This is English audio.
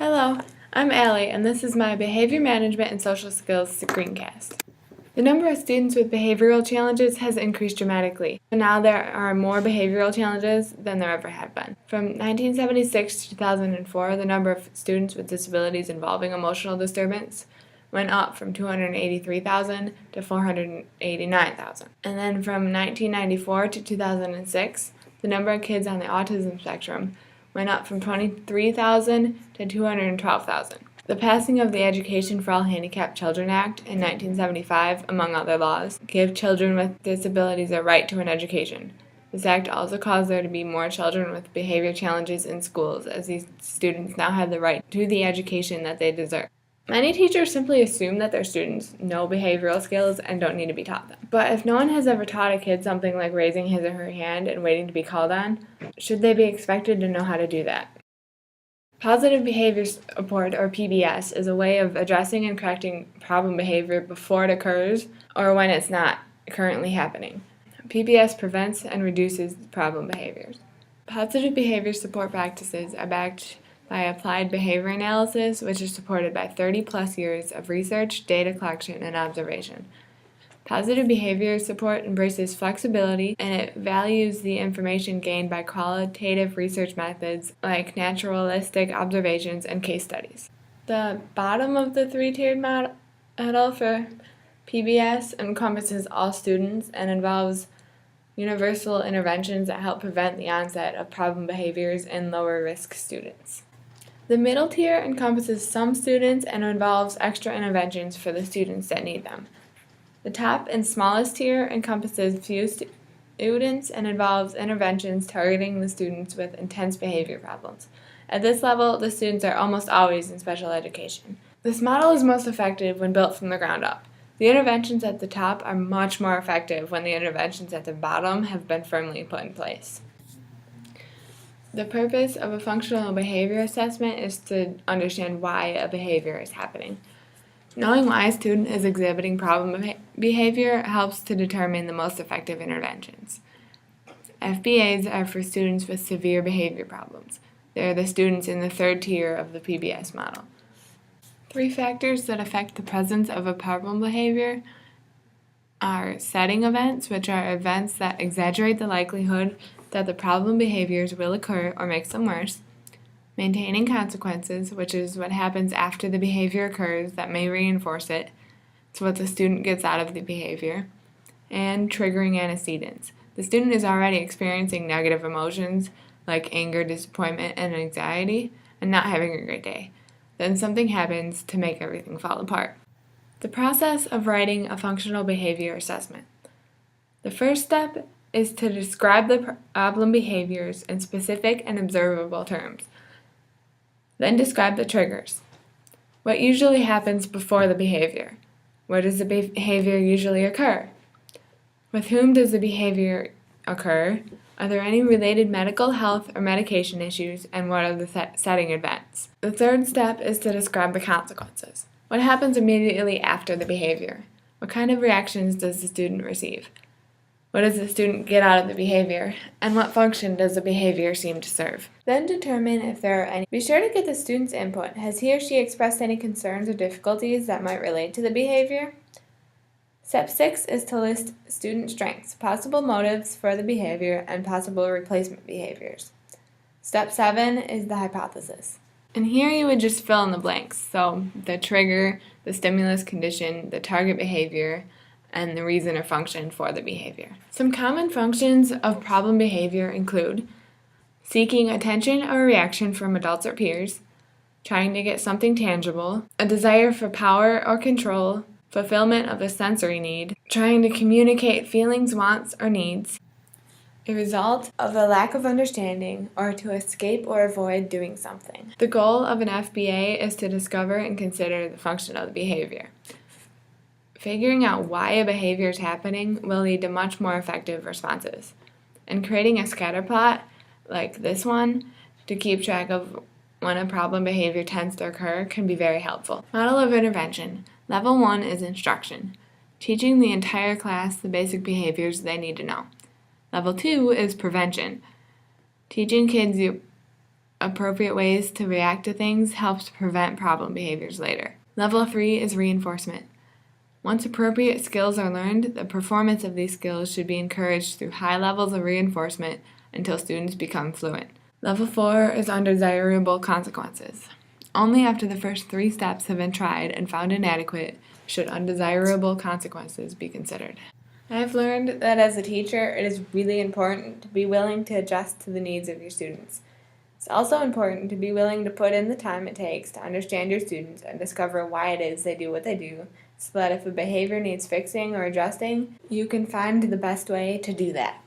Hello, I'm Allie, and this is my Behavior Management and Social Skills Screencast. The number of students with behavioral challenges has increased dramatically. Now there are more behavioral challenges than there ever have been. From 1976 to 2004, the number of students with disabilities involving emotional disturbance went up from 283,000 to 489,000. And then from 1994 to 2006, the number of kids on the autism spectrum went up from 23,000 to 212,000. The passing of the Education for All Handicapped Children Act in 1975, among other laws, gave children with disabilities a right to an education. This act also caused there to be more children with behavior challenges in schools, as these students now have the right to the education that they deserve. Many teachers simply assume that their students know behavioral skills and don't need to be taught them. But if no one has ever taught a kid something like raising his or her hand and waiting to be called on, should they be expected to know how to do that? Positive behavior support, or PBS, is a way of addressing and correcting problem behavior before it occurs or when it's not currently happening. PBS prevents and reduces problem behaviors. Positive behavior support practices are backed by applied behavior analysis, which is supported by 30-plus years of research, data collection, and observation. Positive behavior support embraces flexibility, and it values the information gained by qualitative research methods like naturalistic observations and case studies. The bottom of the three-tiered model for PBS encompasses all students and involves universal interventions that help prevent the onset of problem behaviors in lower-risk students. The middle tier encompasses some students and involves extra interventions for the students that need them. The top and smallest tier encompasses few students and involves interventions targeting the students with intense behavior problems. At this level, the students are almost always in special education. This model is most effective when built from the ground up. The interventions at the top are much more effective when the interventions at the bottom have been firmly put in place. The purpose of a functional behavior assessment is to understand why a behavior is happening. Knowing why a student is exhibiting problem behavior helps to determine the most effective interventions. FBAs are for students with severe behavior problems. They're the students in the third tier of the PBS model. 3 factors that affect the presence of a problem behavior are setting events, which are events that exaggerate the likelihood that the problem behaviors will occur or make them worse; maintaining consequences, which is what happens after the behavior occurs that may reinforce it. It's what the student gets out of the behavior; and triggering antecedents. The student is already experiencing negative emotions like anger, disappointment, and anxiety, and not having a great day. Then something happens to make everything fall apart. The process of writing a functional behavior assessment. The first step is to describe the problem behaviors in specific and observable terms. Then describe the triggers. What usually happens before the behavior? Where does the behavior usually occur? With whom does the behavior occur? Are there any related medical, health, or medication issues, and what are the setting events? The third step is to describe the consequences. What happens immediately after the behavior? What kind of reactions does the student receive? What does the student get out of the behavior? And what function does the behavior seem to serve? Then determine if there are any. Be sure to get the student's input. Has he or she expressed any concerns or difficulties that might relate to the behavior? Step 6 is to list student strengths, possible motives for the behavior, and possible replacement behaviors. Step 7 is the hypothesis. And here you would just fill in the blanks. So the trigger, the stimulus condition, the target behavior, and the reason or function for the behavior. Some common functions of problem behavior include seeking attention or reaction from adults or peers, trying to get something tangible, a desire for power or control, fulfillment of a sensory need, trying to communicate feelings, wants, or needs, a result of a lack of understanding, or to escape or avoid doing something. The goal of an FBA is to discover and consider the function of the behavior. Figuring out why a behavior is happening will lead to much more effective responses. And creating a scatter plot, like this one, to keep track of when a problem behavior tends to occur can be very helpful. Model of intervention. Level 1 is instruction, teaching the entire class the basic behaviors they need to know. Level 2 is prevention, teaching kids the appropriate ways to react to things helps prevent problem behaviors later. Level 3 is reinforcement. Once appropriate skills are learned, the performance of these skills should be encouraged through high levels of reinforcement until students become fluent. Level 4 is undesirable consequences. Only after the first 3 steps have been tried and found inadequate should undesirable consequences be considered. I have learned that as a teacher, it is really important to be willing to adjust to the needs of your students. It's also important to be willing to put in the time it takes to understand your students and discover why it is they do what they do, so that if a behavior needs fixing or adjusting, you can find the best way to do that.